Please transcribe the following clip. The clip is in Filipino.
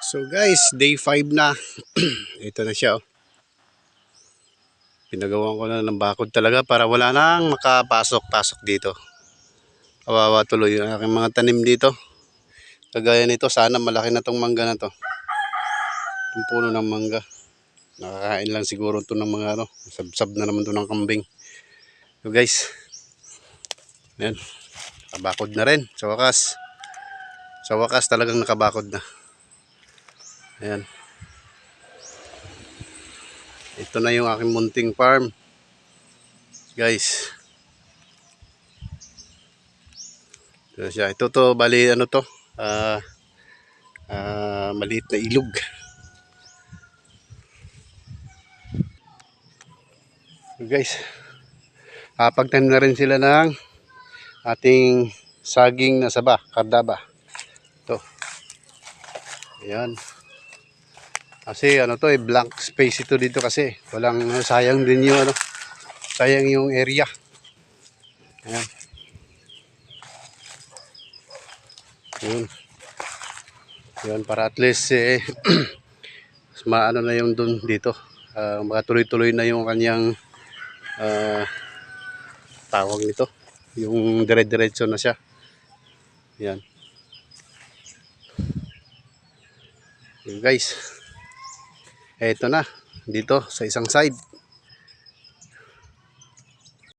So guys, day 5 na. Ito na siya. Pinagawan ko na ng bakod talaga para wala nang makapasok-pasok dito. Kawawa tuloy yung aking mga tanim dito. Kagaya nito, sana malaki na tong mangga na to. Yung puno ng mangga. Nakakain lang siguro to ng mga sabsab na naman to ng kambing. So guys, yan. Nakabakod na rin. Sa wakas talagang nakabakod na. Ayan. Ito na yung aking munting farm. Guys. Ito siya. Ito to, bali ano to? Maliit na ilog. So guys, pagtanim na rin sila ng ating saging na saba, kardaba. Ito. Ayan. Kasi ano to, blank space ito dito kasi. Walang sayang din yung sayang yung area. Ayan. Ayan. Ayan, para at least maano na yung dun dito. Makatuloy-tuloy na yung kanyang tawag nito. Yung dire-diretso na siya. Ayan. Ayan guys. Ito na. Dito sa isang side.